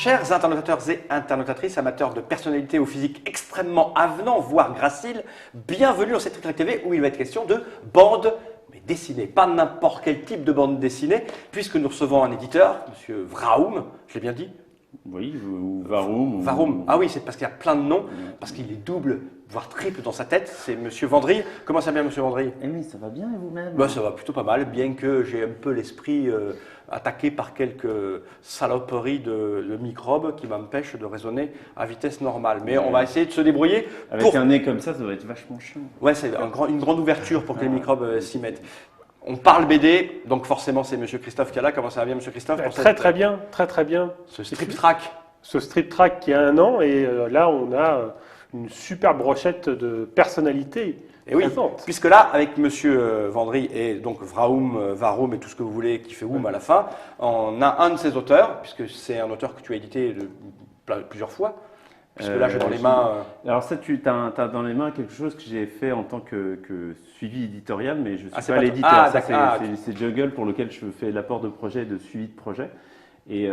Chers internautateurs et internautatrices, amateurs de personnalités au physique extrêmement avenant, voire gracile, bienvenue dans cette Trick TV où il va être question de bande dessinée. Pas n'importe quel type de bande dessinée, puisque nous recevons un éditeur, Monsieur Vraoum, je l'ai bien dit? Oui, ou Varoum. Varoum. Ah oui, c'est parce qu'il y a plein de noms, parce qu'il est double, voire triple dans sa tête. C'est Monsieur Vendry. Comment ça va bien, Monsieur Vendry? Eh oui, ça va bien et vous-même? Bah, ça va plutôt pas mal, bien que j'ai un peu l'esprit attaqué par quelques saloperies de microbes qui m'empêchent de raisonner à vitesse normale. Mais on va essayer de se débrouiller. Avec un nez comme ça doit être vachement chiant. Ouais, c'est une grande ouverture pour que les microbes s'y mettent. On parle BD, donc forcément c'est Monsieur Christophe qui est là. Comment ça va bien, Monsieur Christophe? Très bien, très bien. Ce strip track. Ce strip track qui a 1 an et là on a une super brochette de personnalités. Et oui, puisque là, avec Monsieur Vendry et donc Varoum et tout ce que vous voulez, qui fait Woum à la fin, on a un de ses auteurs, puisque c'est un auteur que tu as édité plusieurs fois. Puisque là, j'ai dans les mains. Alors, ça, tu as dans les mains quelque chose que j'ai fait en tant que suivi éditorial, mais je ne suis pas l'éditeur. C'est Juggle pour lequel je fais l'apport de projet et de suivi de projet. Et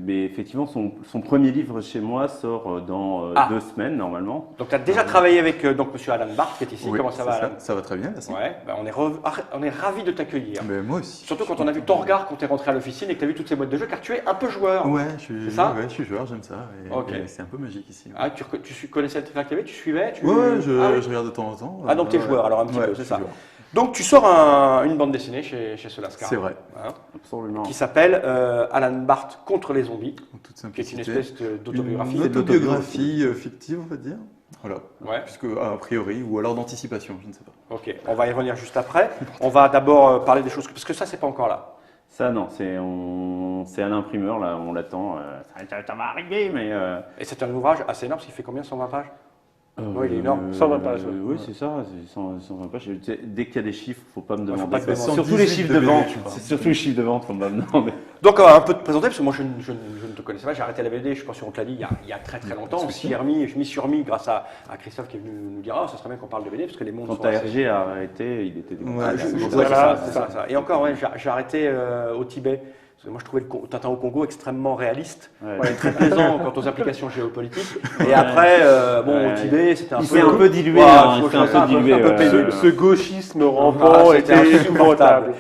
mais effectivement, son premier livre chez moi sort dans 2 semaines normalement. Donc tu as déjà travaillé avec Monsieur Alan Barth qui est ici. Oui, comment ça va, Alan? Ça va très bien, merci. Ouais, bah, on est ravis de t'accueillir. Moi aussi. Surtout quand on a vu ton regard quand tu es rentré à l'officine et que tu as vu toutes ces boîtes de jeux, car tu es un peu joueur. Ouais, je suis joueur, j'aime ça. Et c'est un peu magique ici. Ouais. Ah, tu connaissais le Trick TV, tu suivais Ouais, je regarde de temps en temps. Ah, donc tu es joueur alors un petit peu, c'est ça. Joueur. Donc tu sors une bande dessinée chez Solascar. C'est vrai. Hein, absolument. qui s'appelle Alan Barth contre les zombies, En toute qui est une simplicité. espèce d'autobiographie. Une autobiographie fictive, on va dire. Voilà. Ouais. Puisque, a priori, ou alors d'anticipation, je ne sais pas. Ok, on va y revenir juste après. On va d'abord parler des choses, parce que ça, c'est pas encore là. Ça, non, c'est à l'imprimeur, là, on l'attend. Ça va arriver, mais. Et c'est un ouvrage assez énorme, parce qu'il fait combien, 120 pages? Oui, il est énorme. 120 pages. Oui, c'est ça, 120 pages. Dès qu'il y a des chiffres, il ne faut pas me demander. pas te demander. Surtout les chiffres de vente. C'est surtout les chiffres de vente qu'on va me demander. Donc, on va un peu te présenter, parce que moi, je ne te connaissais pas. J'ai arrêté la BD, je pense qu'on te l'a dit, il y a très longtemps. Je m'y suis remis grâce à Christophe qui est venu nous dire ça serait bien qu'on parle de BD, parce que les mondes quand sont RG a arrêté, il était c'est ça. Et encore, ouais, j'ai arrêté au Tibet. Parce que moi, je trouvais le Tintin au Congo extrêmement réaliste, très plaisant quant aux implications géopolitiques. Et après, au Tibet, c'était un peu... Il s'est un peu dilué. Ce gauchisme rampant était insupportable.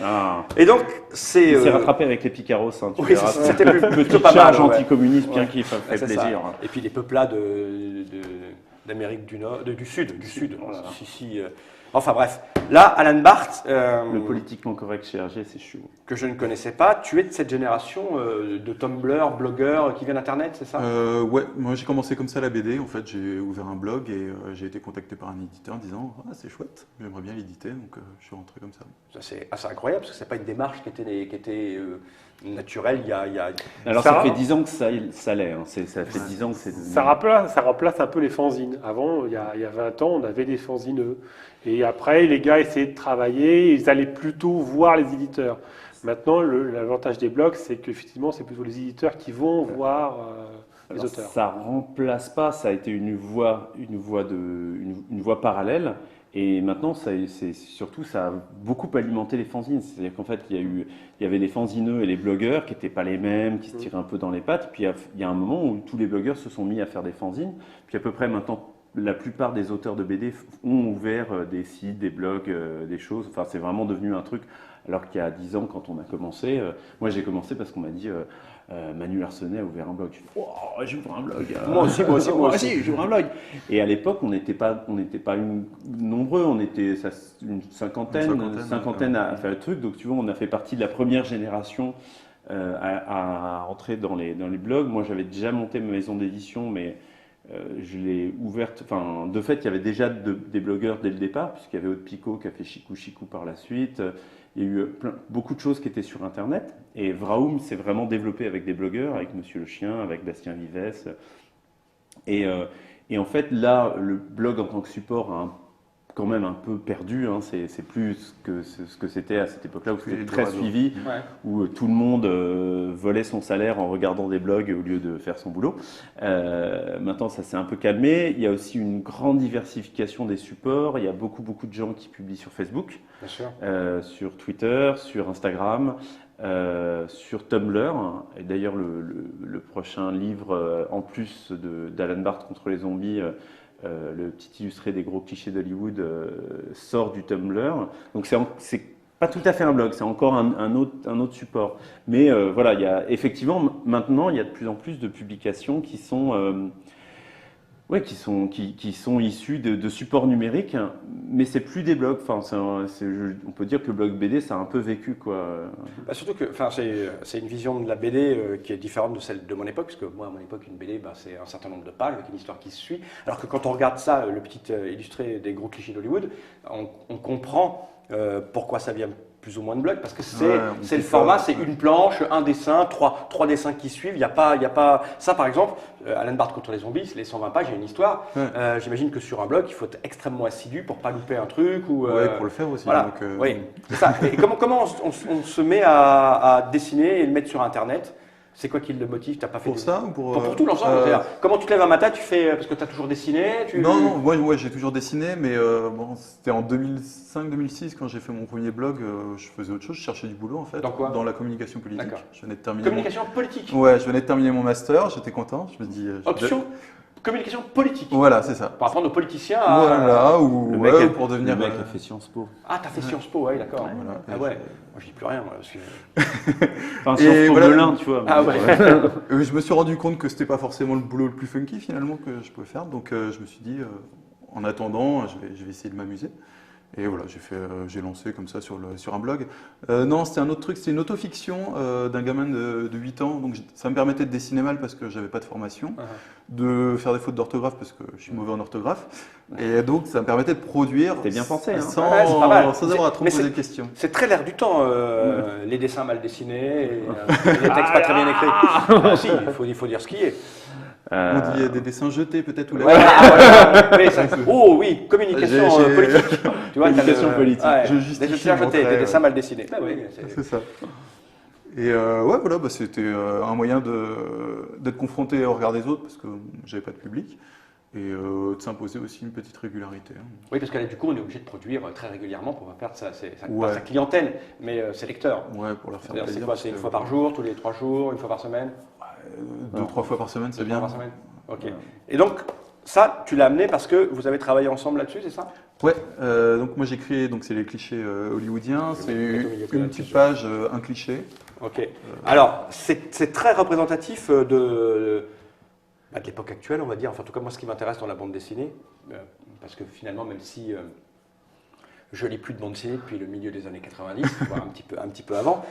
Et donc, il s'est rattrapé avec les Picaros. Oui, c'était plutôt pas mal. Charge anticommuniste, bien qu'il fait plaisir. Et puis les peuplades d'Amérique du Sud. Enfin bref, là, Alan Barth, le politiquement correct chez RG, c'est chaud. Que je ne connaissais pas, tu es de cette génération de Tumblr, blogueurs qui vient d'Internet, c'est ça? Ouais, moi j'ai commencé comme ça la BD, en fait j'ai ouvert un blog et j'ai été contacté par un éditeur en disant « Ah c'est chouette, j'aimerais bien l'éditer » donc je suis rentré comme ça. C'est assez incroyable parce que c'est pas une démarche qui était naturelle il y a... Alors ça fait 10 ans que ça l'est, hein. Ça fait 10 ans que c'est... Ça remplace un peu les fanzines. Avant, il y a 20 ans, on avait des fanzineux. Et après, les gars essayaient de travailler, ils allaient plutôt voir les éditeurs. Maintenant, l'avantage des blogs, c'est qu'effectivement, c'est plutôt les éditeurs qui vont voir les auteurs. Ça remplace pas, ça a été une voie parallèle. Et maintenant, surtout, ça a beaucoup alimenté les fanzines. C'est-à-dire qu'en fait, il y avait les fanzineux et les blogueurs qui n'étaient pas les mêmes, qui se tiraient un peu dans les pattes. Puis il y a un moment où tous les blogueurs se sont mis à faire des fanzines. Puis à peu près maintenant, la plupart des auteurs de BD ont ouvert des sites, des blogs, des choses. Enfin, c'est vraiment devenu un truc. Alors qu'il y a 10 ans, quand on a commencé, moi j'ai commencé parce qu'on m'a dit Manu Arsenet a ouvert un blog. Je dis oh, j'ouvre un blog. Moi aussi, j'ouvre un blog. Et à l'époque, on n'était pas nombreux, on était une cinquantaine à faire le truc. Donc tu vois, on a fait partie de la première génération à rentrer dans les blogs. Moi, j'avais déjà monté ma maison d'édition, mais je l'ai ouverte, enfin de fait il y avait déjà des blogueurs dès le départ, puisqu'il y avait Aude Picot qui a fait Chicou par la suite, il y a eu beaucoup de choses qui étaient sur internet, et Vraoum s'est vraiment développé avec des blogueurs, avec Monsieur le Chien, avec Bastien Vivès, et en fait là le blog en tant que support a quand même un peu perdu. Hein. C'est plus ce que c'était à cette époque-là où Plus c'était les très droits suivi, Ouais. où tout le monde volait son salaire en regardant des blogs au lieu de faire son boulot. Maintenant, ça s'est un peu calmé. Il y a aussi une grande diversification des supports. Il y a beaucoup de gens qui publient sur Facebook, Bien sûr. sur Twitter, sur Instagram, sur Tumblr. Et d'ailleurs, le prochain livre, en plus d'Alan Barth contre les zombies, le petit illustré des gros clichés d'Hollywood, sort du Tumblr. Donc c'est pas tout à fait un blog, c'est encore un autre support. Mais voilà, il y a effectivement maintenant il y a de plus en plus de publications qui sont qui sont issues de supports numériques, mais c'est plus des blogs. Enfin, on peut dire que le blog BD ça a un peu vécu quoi. Bah, surtout que c'est une vision de la BD qui est différente de celle de mon époque, parce que moi, à mon époque, une BD, c'est un certain nombre de pages avec une histoire qui se suit. Alors que quand on regarde ça, le petit illustré des gros clichés d'Hollywood, on comprend pourquoi ça vient plus ou moins de blogs, parce que c'est le format, c'est une planche, un dessin, trois dessins qui suivent. Il y a pas ça, par exemple, Alan Barth contre les zombies, les 120 pages, il y a une histoire. Ouais. J'imagine que sur un blog, il faut être extrêmement assidu pour pas louper un truc. Ou, Ouais, pour le faire aussi. voilà. Donc, Oui, c'est ça. Et comment on se met à dessiner et le mettre sur Internet? C'est quoi qui le motive? T'as pas fait pour ça ou pour tout l'ensemble. C'est-à-dire, comment tu te lèves un matin, tu fais parce que tu as toujours dessiné Non, moi j'ai toujours dessiné, mais bon, c'était en 2005-2006 quand j'ai fait mon premier blog. Je faisais autre chose, je cherchais du boulot en fait. Dans quoi? Dans la communication politique. D'accord. Je venais de terminer. Communication politique. Ouais, je venais de terminer mon master, j'étais content. Je me dis. Option communication politique. Voilà, c'est ça. Pour apprendre aux politiciens à. Voilà, ou Le ouais, mec, ou pour devenir. le mec a fait Sciences Po. Ah, t'as fait Sciences Po, ouais, d'accord. Voilà. Ah ouais. Moi, je dis plus rien, moi. Parce que... Enfin, Et Sciences Po voilà. Melun, tu vois. Ah ouais. Je me suis rendu compte que c'était pas forcément le boulot le plus funky finalement que je pouvais faire, donc je me suis dit, en attendant, je vais essayer de m'amuser. Et voilà, j'ai lancé comme ça sur un blog. Non, c'était un autre truc, c'était une autofiction d'un gamin de 8 ans, donc ça me permettait de dessiner mal parce que j'avais pas de formation, de faire des fautes d'orthographe parce que je suis mauvais en orthographe, et donc ça me permettait de produire T'es bien pensé, hein. sans, Ouais, c'est pas mal. sans avoir à trop Mais me poser de questions. C'est très l'air du temps, les dessins mal dessinés, et, les textes pas très bien écrits. Ah, si, il faut dire ce qui est. On dit des dessins jetés peut-être ou là. Voilà. Mais ça- oh oui, communication J'ai- politique. Tu vois, Communication politique. Ouais, Je des justifie dessins mon jetés, trait, des dessins mal dessinés. Ah oui, C'est ça. Et ouais, voilà, c'était un moyen d'être confronté au regard des autres parce que j'avais pas de public et de s'imposer aussi une petite régularité. Hein. oui, parce que là, du coup, on est obligé de produire très régulièrement pour pas perdre Ouais. sa clientèle, mais ses lecteurs. Ouais, pour leur faire C'est-à-dire, c'est plaisir. quoi? C'est une fois par jour, tous les 3 jours, une fois par semaine? 2-3 fois par semaine, c'est Deux bien. fois par semaine. Ok. Et donc, ça, tu l'as amené parce que vous avez travaillé ensemble là-dessus, c'est ça? Ouais, donc moi j'ai créé, donc c'est les clichés hollywoodiens, c'est mettre au milieu, une là-dessus. petite page, un cliché. Ok. Alors, c'est très représentatif de l'époque actuelle, on va dire. Enfin, en tout cas, moi, ce qui m'intéresse dans la bande dessinée, parce que finalement, même si je lis plus de bande dessinée depuis le milieu des années 90, voire un petit peu avant,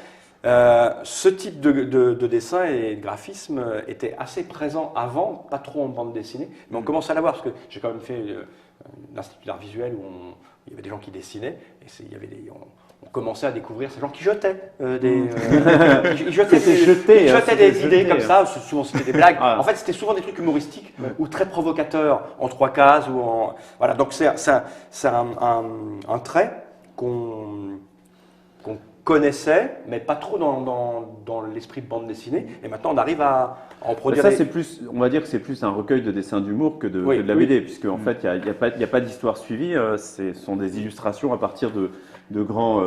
ce type de dessin et de graphisme était assez présent avant, pas trop en bande dessinée, mais on commence à l'avoir, parce que j'ai quand même fait l'Institut d'art visuel où il y avait des gens qui dessinaient, et on commençait à découvrir ces gens qui jetaient ils jetaient des idées comme ça. Souvent c'était des blagues. Ah. En fait, c'était souvent des trucs humoristiques ou très provocateurs en 3 cases ou en voilà. Donc c'est un trait qu'on connaissait, mais pas trop dans l'esprit de bande dessinée. Et maintenant, on arrive à en produire. Ça, c'est plus, on va dire que c'est plus un recueil de dessins d'humour que de la BD, puisque en fait, il n'y a pas d'histoire suivie. Ce sont des illustrations à partir de grands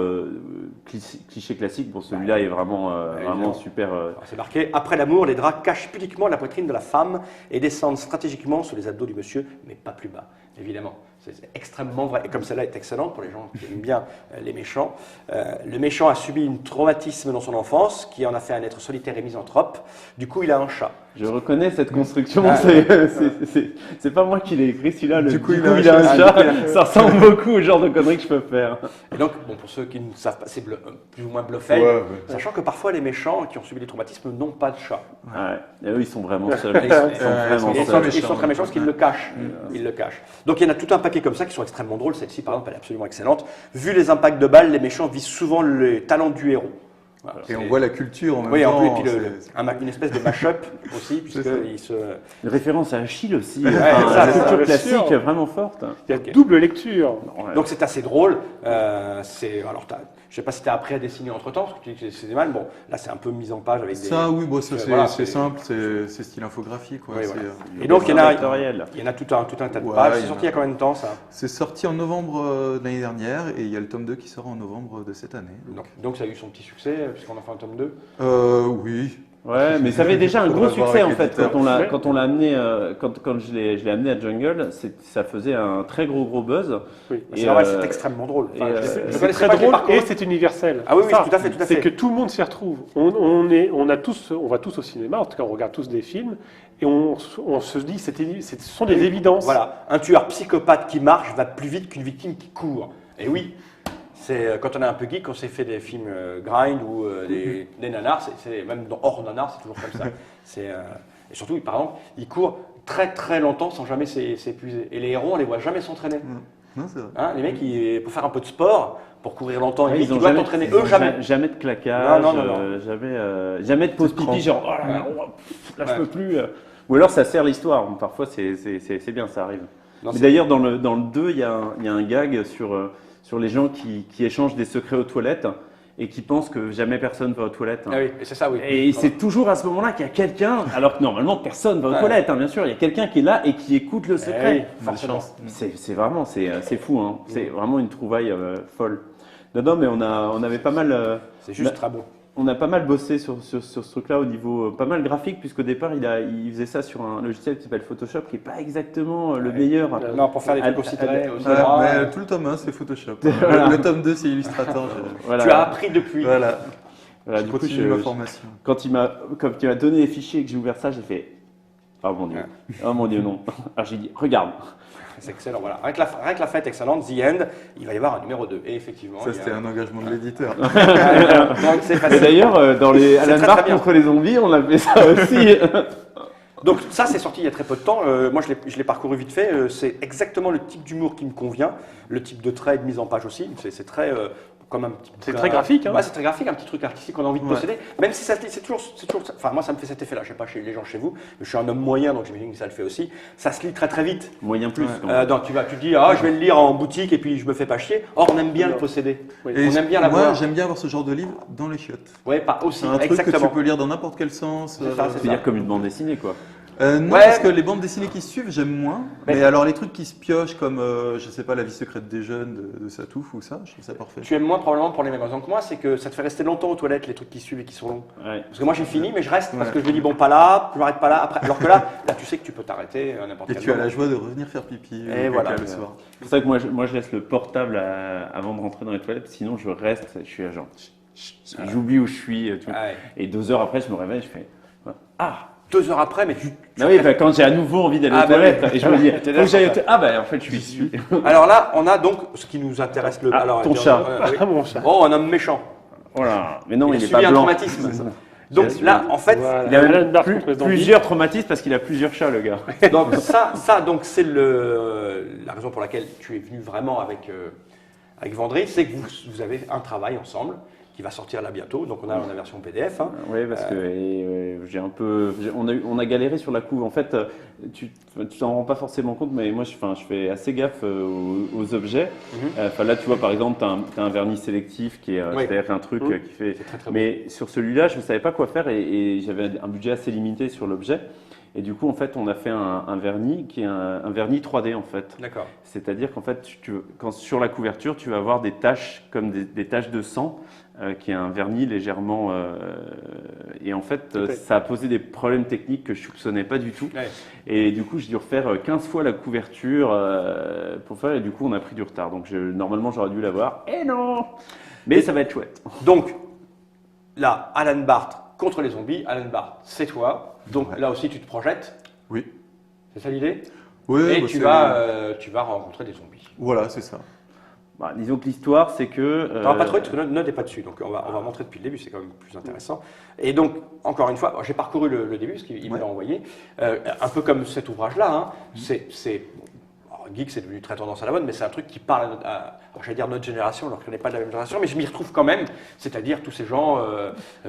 clichés classiques. Bon, celui-là est vraiment super. Alors, c'est marqué: après l'amour, les draps cachent pudiquement la poitrine de la femme et descendent stratégiquement sur les abdos du monsieur, mais pas plus bas, évidemment. C'est extrêmement vrai. Et comme celle-là est excellente pour les gens qui aiment bien les méchants. Le méchant a subi un traumatisme dans son enfance qui en a fait un être solitaire et misanthrope. Du coup, il a un chat. Je reconnais cette construction. Ah, C'est pas moi qui l'ai écrit, celui-là. Du coup, il il a a un un chat. chat. Ça ressemble beaucoup au genre de conneries que je peux faire. Et donc, bon, pour ceux qui ne savent pas, c'est plus ou moins Blofeld, Ouais. sachant que parfois les méchants qui ont subi des traumatismes n'ont pas de chat. Ouais. Et eux, ils sont vraiment seuls. Ils Ils sont sont- vraiment Ils seuls. sont très méchants parce qu'ils le cachent. Ils le cachent. Donc il y en a tout un paquet comme ça qui sont extrêmement drôles. Celle-ci, par exemple, elle est absolument excellente. Vu les impacts de balles, les méchants visent souvent les talents du héros. Voilà, Et on voit la culture en même oui, en plus, temps. et puis une espèce de mash-up aussi, C'est ça. puisqu'il se. Une référence à Achille aussi, Ouais, enfin, ça, la c'est culture ça. classique Sûr. vraiment forte. Il y a Ok. double lecture. Ouais. Donc c'est assez drôle. Alors, je sais pas si tu as appris à dessiner entre temps, parce que tu dis que c'est mal. Bon, là c'est un peu mise en page avec des. Ça, oui, bon, ça, c'est Voilà, c'est simple, c'est style infographie. Quoi. Oui, C'est, voilà. euh, Et donc il y en a Vectoriel. tout un tas de Ouais, pages. il y C'est en sorti a. il y a combien de temps ça? c'est sorti en novembre de l'année dernière et il y a le tome 2 qui sort en novembre de cette année. Donc ça a eu son petit succès, puisqu'on a fait un tome 2. Oui. Ouais, mais ça avait déjà un Faudra gros voir succès en avec fait l'éditeur. quand on l'a amené quand je l'ai amené à Jungle, ça faisait un très gros buzz. Oui. C'est Et, normal, euh, c'est extrêmement drôle. Enfin, et, je C'est connaissais très pas, je l'ai drôle parcouru. et c'est universel. Ah oui, oui, Ça, tout à fait, tout à C'est fait. que tout le monde s'y retrouve. On va tous au cinéma, en tout cas on regarde tous des films, et on se dit ce sont des évidences. Voilà, un tueur psychopathe qui marche va plus vite qu'une victime qui court. Et oui, c'est quand on est un peu geek, on s'est fait des films grind ou des nanars, même hors nanars, c'est toujours comme ça. Et surtout, par exemple, il court très très longtemps sans jamais s'épuiser. Et les héros, on les voit jamais s'entraîner. Non, c'est vrai. Hein, les mecs, pour faire un peu de sport, pour courir longtemps, Ouais, tu dois t'entraîner. Eux, jamais. Jamais de claquage, Non. jamais de pause C'est pipi, genre oh là, là, là, je peux plus. Ou alors ça sert l'histoire. Parfois c'est bien, ça arrive. Non, Mais c'est- d'ailleurs dans le 2, il y a un gag sur les gens qui échangent des secrets aux toilettes et qui pensent que jamais personne va aux toilettes. Ah oui, et c'est ça, oui. Et c'est toujours à ce moment-là qu'il y a quelqu'un, alors que normalement personne va aux Ouais. toilettes, hein, bien sûr, il y a quelqu'un qui est là et qui écoute le Eh secret. oui, forcément. Malchance. C'est vraiment, c'est fou, hein. C'est vraiment une trouvaille folle. Non, mais on avait pas mal, C'est juste très beau. on a pas mal bossé sur ce truc-là au niveau pas mal graphique, puisqu'au départ il faisait ça sur un logiciel qui s'appelle Photoshop, qui est pas exactement le meilleur. Non, pour faire des trucs Ah, aussi ah, très. ah, aussi Ouais, droits. mais tout le tome 1, c'est Photoshop. Voilà. Le tome 2, c'est Illustrator. Voilà. Tu as appris depuis. Voilà, Voilà, je du coup, continue ma formation. quand il m'a donné les fichiers et que j'ai ouvert ça, j'ai fait oh mon dieu, oh mon dieu non. Alors j'ai dit regarde. C'est excellent, voilà. Rien que la fête excellente, The End, il va y avoir un numéro 2. Et effectivement. Ça, il y a- c'était un engagement de l'éditeur. Donc c'est Et facile. d'ailleurs dans les Alan très, Bart très bien. contre les zombies, on a fait ça aussi. Donc ça, c'est sorti il y a très peu de temps. Moi, je l'ai parcouru vite fait. C'est exactement le type d'humour qui me convient, le type de trait et de mise en page aussi. C'est très comme un petit. C'est très graphique, hein. Ouais, c'est très graphique, un petit truc artistique qu'on a envie de Ouais. posséder. Même si c'est toujours. Enfin, moi, ça me fait cet effet-là. Je sais pas chez les gens chez vous, mais je suis un homme moyen, donc j'imagine que ça le fait aussi. Ça se lit très très vite. Moyen plus. Ouais. quand même. Donc tu te dis, je vais le lire en boutique et puis je me fais pas chier. Or, on aime bien le posséder. Oui. Et On aime bien moi, l'avoir. j'aime bien avoir ce genre de livre dans les chiottes. Ouais, pas aussi. C'est un truc que Exactement. tu peux lire dans n'importe quel sens. C'est ça, c'est C'est-à-dire comme une bande dessinée quoi. Non, Ouais. parce que les bandes dessinées qui suivent, j'aime moins. Mais- Mais alors, les trucs qui se piochent, comme, je sais pas, La vie secrète des jeunes de Satouf ou ça, je trouve ça parfait. Tu aimes moins probablement pour les mêmes raisons que moi, c'est que ça te fait rester longtemps aux toilettes, les trucs qui suivent et qui sont longs. Ouais. Parce que moi j'ai fini, mais je reste parce Ouais. que je me dis bon pas là, je m'arrête pas là après. Alors que là, tu sais que tu peux t'arrêter à n'importe Et quel tu as moment. la joie de revenir faire pipi ou Et caca voilà. le soir. C'est pour ça que moi je laisse le portable avant de rentrer dans les toilettes, sinon je reste, je suis agent. J'oublie où je suis. Tu vois. Ouais. Et 2 heures après, je me réveille, je fais ah. 2 heures après, mais tu. Ah oui, quand j'ai à nouveau envie d'aller Ah, aux bah toilettes, oui. et je me dis, T'es faut que j'aille d'accord. Ah bah en fait, je suis ici. Alors là, on a donc ce qui nous intéresse le. Ah, Alors, ton chat. oui. Ah, mon chat. Oh, un homme méchant. Voilà. Mais non, Il a il est subi pas un blanc. traumatisme. Donc là, en fait, Voilà. Il a Alan Bart contre les zombies. plusieurs traumatismes parce qu'il a plusieurs chats, le gars. donc donc c'est la raison pour laquelle tu es venu vraiment avec Vendry, c'est que vous avez un travail ensemble qui va sortir là bientôt. Donc on a la version PDF. Hein. Oui, parce que on a galéré sur la couve. En fait, tu t'en rends pas forcément compte, mais moi, je fais assez gaffe aux objets. Mhm. Là, tu vois, par exemple, tu as un vernis sélectif qui est, Oui. c'est-à-dire un truc qui fait. C'est très très bon. Mais sur celui-là, je ne savais pas quoi faire et j'avais un budget assez limité sur l'objet. Et du coup, en fait, on a fait un vernis qui est un vernis 3D, en fait. D'accord. C'est-à-dire qu'en fait, quand sur la couverture, tu vas avoir des taches comme des taches de sang, qui est un vernis légèrement. Et en fait, Ok. ça a posé des problèmes techniques que je soupçonnais pas du tout. Ouais. Et du coup, j'ai dû refaire 15 fois la couverture pour faire. Et du coup, on a pris du retard. Donc, normalement, j'aurais dû l'avoir. Et non. Mais ça va être chouette. Donc là, Alan Bart contre les zombies. Alan Bart, c'est toi. Donc Ouais. là aussi, tu te projettes. Oui. C'est ça l'idée. Oui, Et bah, tu vas rencontrer des zombies. Voilà, c'est ça. Bah, disons que l'histoire, c'est que. T'auras pas trouvé parce que Node n'est pas dessus, donc on va montrer depuis le début, c'est quand même plus intéressant. Et donc, encore une fois, j'ai parcouru le début, parce qu'il me Ouais. l'a envoyé, un peu comme cet ouvrage-là, hein. C'est geek, c'est devenu très tendance à la mode, mais c'est un truc qui parle alors, j'allais dire notre génération, alors qu'on n'est pas de la même génération, mais je m'y retrouve quand même. C'est-à-dire tous ces gens.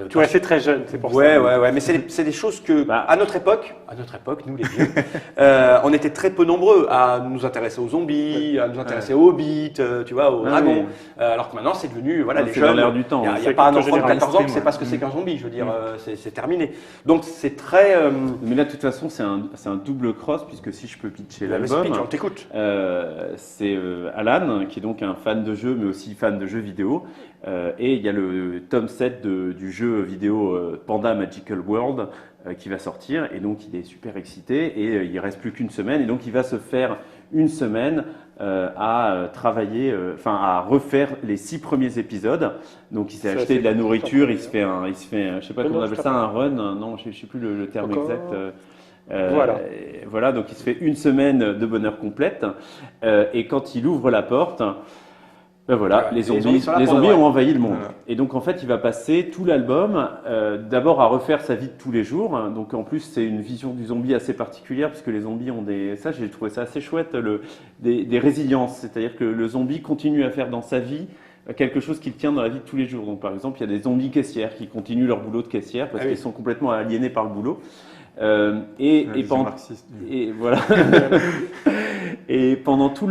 Tu restais très jeune, c'est pour ça. Ouais, mais c'est des choses que, à notre époque, nous les vieux, on était très peu nombreux à nous intéresser aux zombies, à nous intéresser aux hobbits, tu vois, aux dragons. Alors que maintenant, c'est devenu, voilà, les c'est jeunes. dans l'air du temps. Il n'y a pas un enfant de 14 ans qui ne sait pas ce que c'est qu'un zombie, je veux dire, c'est terminé. Donc c'est très. Mais là, de toute façon, c'est un double cross, puisque si je peux pitcher Vas-y, l'album, pitch, on t'écoute. c'est Alan, qui est donc un fan de jeux, mais aussi fan de jeux vidéo. Et il y a le tome 7 du jeu vidéo Panda Magical World qui va sortir. Et donc, il est super excité. Et il ne reste plus qu'une semaine. Et donc, il va se faire une semaine à travailler, à refaire les 6 premiers épisodes. Donc, il s'est acheté de la nourriture. Il se fait, je sais pas comment on appelle ça, un run. Non, je ne sais plus le terme exact. Voilà, donc il se fait une semaine de bonheur complète. Et quand il ouvre la porte, les zombies ont envahi le monde. Voilà. Et donc en fait, il va passer tout l'album d'abord à refaire sa vie de tous les jours. Donc en plus, c'est une vision du zombie assez particulière, puisque les zombies ont j'ai trouvé ça assez chouette, des résiliences. C'est-à-dire que le zombie continue à faire dans sa vie quelque chose qu'il tient dans la vie de tous les jours. Donc par exemple, il y a des zombies caissières qui continuent leur boulot de caissière parce qu'ils sont complètement aliénés par le boulot. Et voilà. Et pendant tout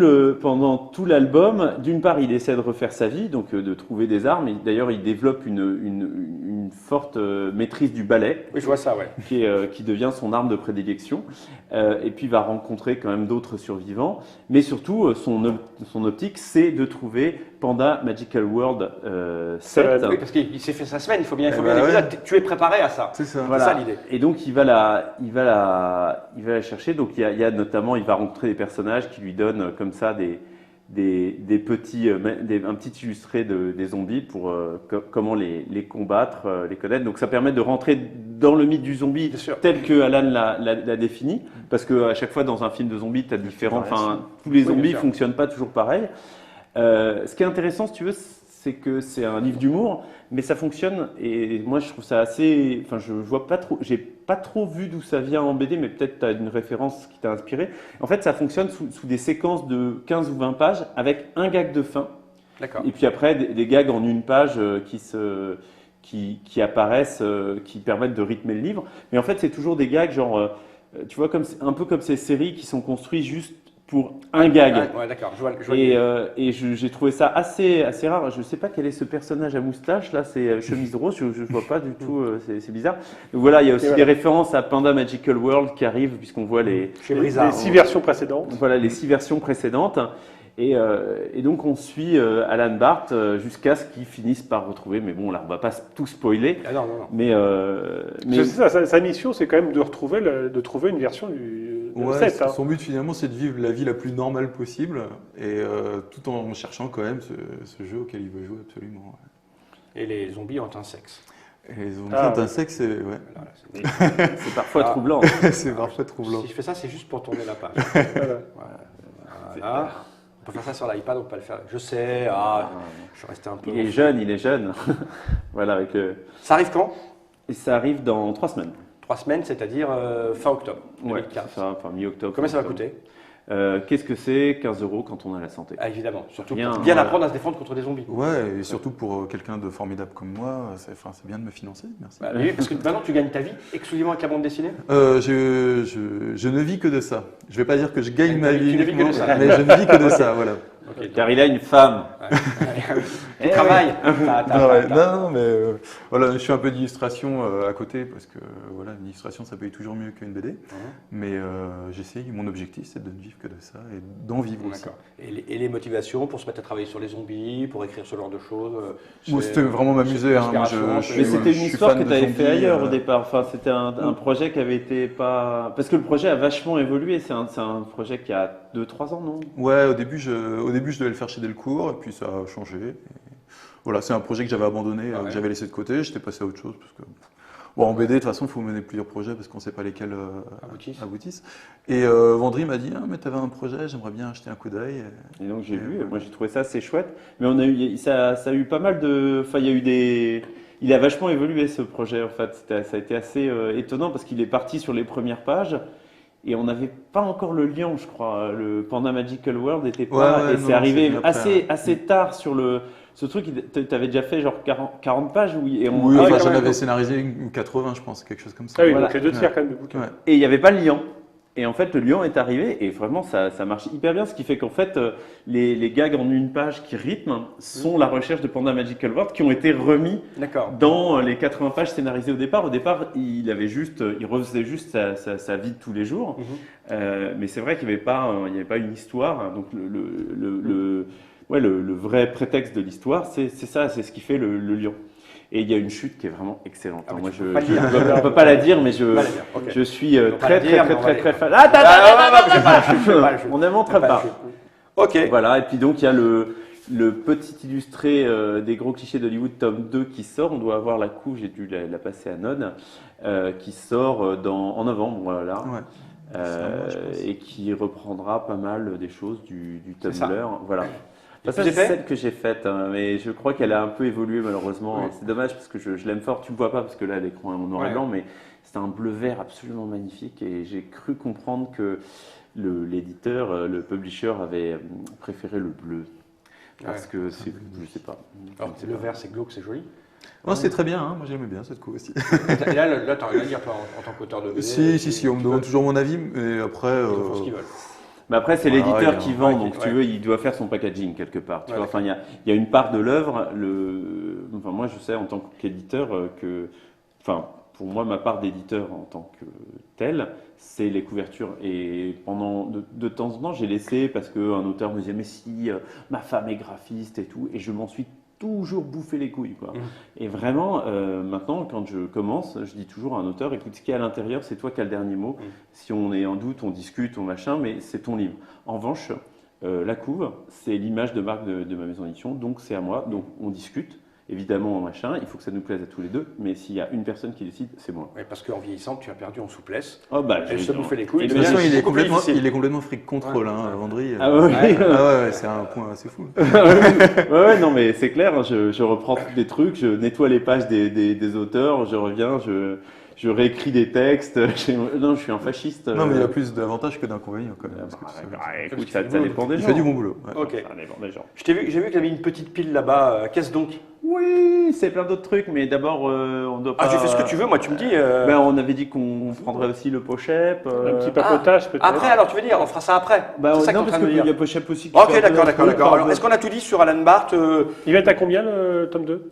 l'album, d'une part, il essaie de refaire sa vie, donc de trouver des armes. D'ailleurs, il développe une forte maîtrise du balai. Oui, je vois ça, ouais. Qui devient son arme de prédilection. Et puis, il va rencontrer quand même d'autres survivants. Mais surtout, son optique, c'est de trouver Panda Magical World 7. Oui, parce qu'il s'est fait sa semaine, il faut bien tu es préparé à ça. C'est ça. Voilà. C'est ça l'idée. Et donc il va la chercher. Donc il y a notamment, il va rencontrer des personnages qui lui donnent comme ça des petits, un petit illustré des zombies pour comment les combattre, les connaître. Donc ça permet de rentrer dans le mythe du zombie tel que Alan l'a défini, parce que à chaque fois dans un film de zombies, tu as différents, tous les zombies fonctionnent pas toujours pareil. Ce qui est intéressant, si tu veux, c'est que c'est un livre d'humour, mais ça fonctionne. Et moi, je trouve ça assez. Enfin, je vois pas trop. J'ai pas trop vu d'où ça vient en BD, mais peut-être tu as une référence qui t'a inspiré. En fait, ça fonctionne sous des séquences de 15 ou 20 pages avec un gag de fin. D'accord. Et puis après, des gags en une page qui apparaissent, qui permettent de rythmer le livre. Mais en fait, c'est toujours des gags, genre, tu vois, un peu comme ces séries qui sont construites juste pour un gag. Ouais, d'accord. Et j'ai trouvé ça assez rare. Je ne sais pas quel est ce personnage à moustache, là, c'est chemise rose, je ne vois pas du tout, c'est bizarre. Donc voilà, il y a aussi des références à Panda Magical World qui arrivent, puisqu'on voit les 6 versions précédentes. Voilà, les 6 versions précédentes. Et donc on suit Alan Bart jusqu'à ce qu'ils finissent par retrouver, mais bon là on va pas tout spoiler. Ah non. Mais c'est ça, sa mission c'est quand même de trouver une version du 7. Hein. Son but finalement c'est de vivre la vie la plus normale possible et tout en cherchant quand même ce jeu auquel il veut jouer absolument. Ouais. Et les zombies ont un sexe. Et les zombies ont un sexe, c'est c'est parfois troublant. C'est parfois troublant. Si je fais ça, c'est juste pour tourner la page. Voilà. On peut faire ça sur l'iPad, on peut pas le faire. Je sais, je suis resté un peu. Il est jeune. Voilà, avec Ça arrive quand? Et ça arrive dans 3 semaines. 3 semaines, c'est-à-dire fin octobre 2004. Enfin mi-octobre. Combien ça va coûter? Qu'est-ce que c'est 15 € quand on a la santé? Évidemment, surtout pour bien apprendre à se défendre contre des zombies. Ouais, et surtout pour quelqu'un de formidable comme moi, c'est bien de me financer, merci. Oui, parce que maintenant tu gagnes ta vie exclusivement avec la bande dessinée. Je ne vis que de ça. Je ne vais pas dire que je gagne ma vie, tu ne vis que de ça. mais je ne vis que de ça, voilà. Okay, car il a une femme. Tu travailles. Non, mais voilà, je fais un peu d'illustration à côté parce que voilà, l'illustration ça paye toujours mieux qu'une BD. Mais j'essaye, mon objectif c'est de ne vivre que de ça et d'en vivre aussi. Et les motivations pour se mettre à travailler sur les zombies, pour écrire ce genre de choses? Moi c'était vraiment m'amuser. Mais c'était une histoire que tu avais fait ailleurs au départ. Enfin, c'était un projet qui avait été pas. Parce que le projet a vachement évolué. C'est un projet qui a 2-3 ans, non? Ouais, au début je devais le faire chez Delcourt et puis ça a changé. Et voilà, c'est un projet que j'avais abandonné, que j'avais laissé de côté. J'étais passé à autre chose parce que en BD de toute façon il faut mener plusieurs projets parce qu'on ne sait pas lesquels aboutissent. Et Vendry m'a dit mais tu avais un projet, j'aimerais bien acheter un coup d'œil. Et donc j'ai vu, moi j'ai trouvé ça assez chouette. Mais ça a eu pas mal de, enfin il y a eu il a vachement évolué ce projet en fait. Ça a été assez étonnant parce qu'il est parti sur les premières pages. Et on n'avait pas encore le lion, je crois. Le Panda Magical World n'était pas. Ouais, et non, c'est arrivé c'est après, assez tard sur ce truc. Tu avais déjà fait genre 40 pages. Oui, Ah oui, enfin, quand j'en même. avais scénarisé 80, je pense, quelque chose comme ça. Ah oui, Voilà. donc les deux tiers quand même de bouquin. Ouais. Et il n'y avait pas le lion. Et en fait, le lion est arrivé et vraiment, ça marche hyper bien. Ce qui fait qu'en fait, les gags en une page qui rythment sont la recherche de Panda Magical World qui ont été remis D'accord. dans les 80 pages scénarisées au départ. Au départ, il refaisait juste sa vie de tous les jours. Mais c'est vrai qu'il n'y avait pas une histoire. Donc le vrai prétexte de l'histoire, c'est ça, c'est ce qui fait le lion. Et il y a une chute qui est vraiment excellente. Ah, mais Moi, tu peux pas le dire. ne peux pas la dire, mais Pas la dire, ok. je suis On peut pas très, le dire, mais très, on très, va très le fan. dire. Attends, fais pas la chute, fais pas la chute. on ne montre Fais la pas. chute. Ok. Voilà, et puis donc il y a le petit illustré des gros clichés d'Hollywood, tome 2 qui sort. On doit avoir la couve, j'ai dû la passer à Nod, qui sort en novembre, voilà. Ouais. C'est un mois, je pense. Et qui reprendra pas mal des choses du C'est ça. Tumblr. Voilà. Et Ça, puis, c'est celle que j'ai faite, hein, mais je crois qu'elle a un peu évolué malheureusement. Oui. C'est dommage parce que je l'aime fort. Tu ne me vois pas parce que là l'écran est en noir et Ouais. blanc, mais c'est un bleu vert absolument magnifique et j'ai cru comprendre que l'éditeur, le publisher avait préféré le bleu parce que c'est, je sais pas. Alors, Je sais le pas. vert, c'est glauque, c'est joli. Ouais, c'est très bien, hein. Moi j'aimais bien cette couve aussi. Et là t'as rien à dire, toi, en tant qu'auteur de BD. Si, on me demande toujours mon avis, mais après. Ils font ce qu'ils veulent. Mais après, c'est Voilà, l'éditeur il y a qui un- vend, ouais, donc qui- tu ouais. veux, il doit faire son packaging quelque part. Tu Ouais, vois, enfin, il y a une part de l'œuvre. Enfin, moi, je sais en tant qu'éditeur que, enfin, pour moi, ma part d'éditeur en tant que tel, c'est les couvertures. Et pendant de temps en temps, j'ai laissé parce qu'un auteur me disait mais si, ma femme est graphiste et tout, et je m'en suis toujours bouffé les couilles, quoi. Et vraiment, maintenant, quand je commence, je dis toujours à un auteur, écoute, ce qui est à l'intérieur, c'est toi qui as le dernier mot. Si on est en doute, on discute, on machin, mais c'est ton livre. En revanche, la couve, c'est l'image de marque de ma maison d'édition, donc c'est à moi, donc on discute. Évidemment, machin, il faut que ça nous plaise à tous les deux, mais s'il y a une personne qui décide, c'est moi. Ouais, parce qu'en vieillissant, tu as perdu en souplesse. Oh bah, Elle se bouffait les couilles. Et De bien, toute façon, c'est il est beaucoup plus complètement, difficile. il est complètement fric contrôle, hein, Landry. Ah ouais, Ouais, c'est un point assez fou. ouais, non, mais c'est clair, je reprends tous les trucs, je nettoie les pages des auteurs, je reviens, je réécris des textes. Non, je suis un fasciste. Non, mais il y a plus d'avantages que d'inconvénients quand même. parce que Écoute, ça dépend des il gens. fait du bon boulot. Ouais. Ok. Ça dépend des gens. J'ai vu que tu avais une petite pile là-bas. Qu'est-ce donc? Oui, c'est plein d'autres trucs, mais d'abord, on doit pas. Ah, tu fais ce que tu veux, moi tu me dis. Ben, on avait dit qu'on prendrait aussi le Pochep. Un petit papotage peut-être. Après, alors tu veux dire, on fera ça après. Bah, c'est ça que non, t'es en parce train de qu'il dire. y a Pochep aussi qui Ok, fait un peu d'accord. un truc, Alors, est-ce qu'on a tout dit sur Alan Bart Il va être à combien le tome 2?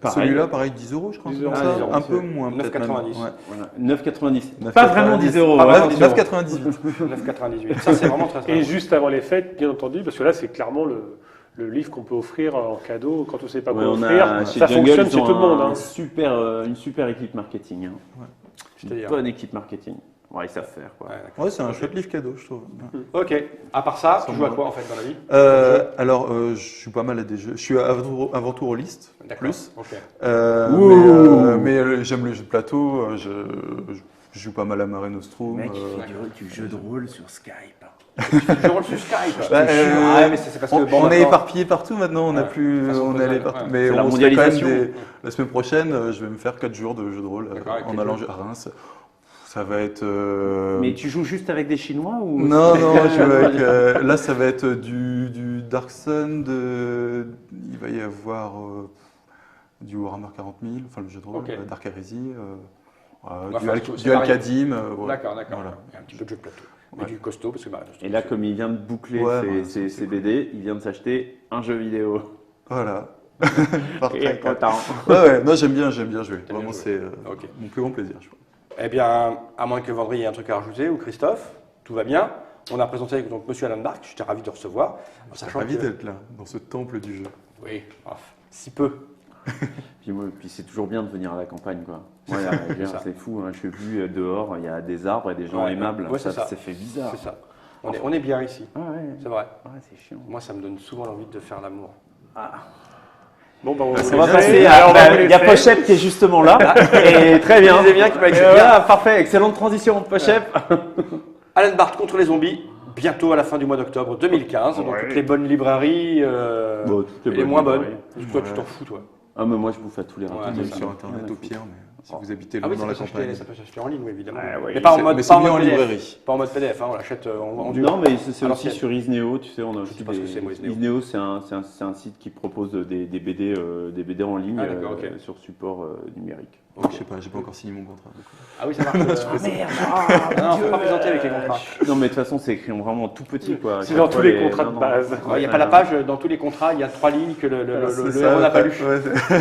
pareil. Celui-là, pareil, 10 euros, je crois. 10 comme euros. ça. 10 euros, Un c'est peu moins. peut-être 9,90. même. Ouais. Voilà, 9,90. 9,90. Pas vraiment 10 euros. Ah, hein. vraiment 10 euros. 9,98. 9,98. Ça, c'est vraiment très très Et bon. juste avant les fêtes, bien entendu, parce que là, c'est clairement le livre qu'on peut offrir en cadeau quand on ne sait pas quoi Ouais, on offrir. a, chez Ça Jungle, fonctionne ils chez ont tout le monde. Hein. une super équipe marketing. Hein. C'est-à-dire Une bonne équipe marketing. Ouais, ils savent faire, quoi. Ouais, d'accord. Ouais, c'est un chouette livre cadeau, je trouve. Ok. À part ça, tu Sans joues à moi. quoi en fait dans la vie? Alors, je suis pas mal à des jeux. Je suis avant tout rôliste, D'accord. plus. Ok. Mais j'aime les jeux de plateau. Je joue pas mal à Mare Nostrum. du jeu de rôle sur Skype. Tu fais du rôle sur Skype. Bah, Ouais, mais c'est parce que bon, on est maintenant- éparpillés partout maintenant, on a Ouais, plus, façon on est allé de- partout. ouais. Mais C'est la on se fait quand même mondialisation. la semaine prochaine, je vais me faire 4 jours de jeu de rôle D'accord, avec en quel allant jeu à Reims. Ça va être. Mais tu joues juste avec des Chinois ou Non, je joue avec. Là, ça va être du Dark Sun. Il va y avoir du Warhammer 40 000, enfin le jeu de rôle, Ok. Dark Heresy, Enfin, c'est du varié. Al-Qadim. D'accord. Voilà. Il y a un petit peu de jeu de plateau. Mais Ouais. du costaud parce que bah, Et là, comme il vient de boucler Ouais, ses BD, il vient de s'acheter un jeu vidéo. Voilà. Il est Parfait. content. Ouais, non, j'aime bien jouer. bien Vraiment, jouer. c'est Ok. mon plus grand plaisir, je crois. Eh bien, à moins que Vendry ait un truc à rajouter, ou Christophe, tout va bien. On a présenté donc Monsieur Alan Bart, j'étais ravi de recevoir. Je suis ravi d'être là, dans ce temple du jeu. Oui, si peu. Puis c'est toujours bien de venir à la campagne, quoi. Moi, je veux dire, ça. c'est fou, hein. Je suis vu dehors, il y a des arbres et des gens Ouais, aimables. ouais, c'est ça. Ça fait bizarre. C'est ça. On est bien ici, Ah ouais, c'est vrai. ouais, c'est chiant. Moi, ça me donne souvent l'envie de faire l'amour. Bon, bah, c'est On va bien. passer Alors, on va à. vous Il y a laisser. Pochep qui est justement là. Et très bien. Lisez bien, qui va Et être voilà, parfait, excellente transition, Pochep. Alan Bart contre les zombies, bientôt à la fin du mois d'octobre 2015, dans Ouais. toutes les bonnes librairies, Bon, toutes et les les bonnes moins bonnes. librairies. Toi, tu Ouais. t'en fous, toi. Ah, mais moi, je bouffe à tous les Ouais, râteaux. c'est Même ça. sur Internet Ouais, au pire, mais. si vous habitez Ah loin oui, dans ça la peut s'acheter, campagne. ça peut s'acheter en ligne, oui, évidemment. Ah, oui. Mais pas en mode, Mais c'est pas en mieux mode en PDF. librairie. Pas en mode PDF, hein, on l'achète en dur. Non, mais c'est À aussi l'ancienne. sur Isneo, tu sais, on a Je sais aussi pas ce que c'est, moi, Isneo. Isneo, c'est un site qui propose des BD en ligne Ah, d'accord, ok. sur support numérique. Je sais pas, j'ai pas encore signé mon contrat. donc. Ah oui, ça marche. Non, faut pas plaisanter avec les contrats. Non, mais de toute façon, c'est écrit en vraiment tout petit, quoi. C'est dans tous les contrats de non, non. base. Il n'y a pas la page, dans tous les contrats, il y a 3 lignes que le C'est ça, héros n'a pas lu. ouais,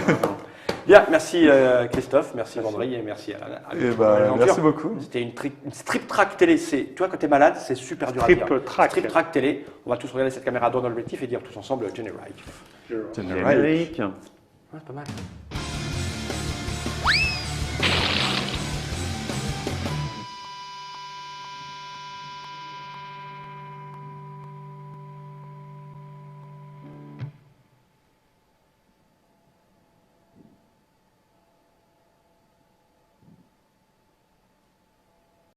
Bien, merci Christophe, merci Vendry et merci Alain. Et merci beaucoup. C'était une strip track télé. Tu vois, quand t'es malade, c'est super dur à dire. Strip track. Strip track télé. On va tous regarder cette caméra dans l'objectif et dire tous ensemble Generate. Générique. Générique. Ouais, c'est pas mal.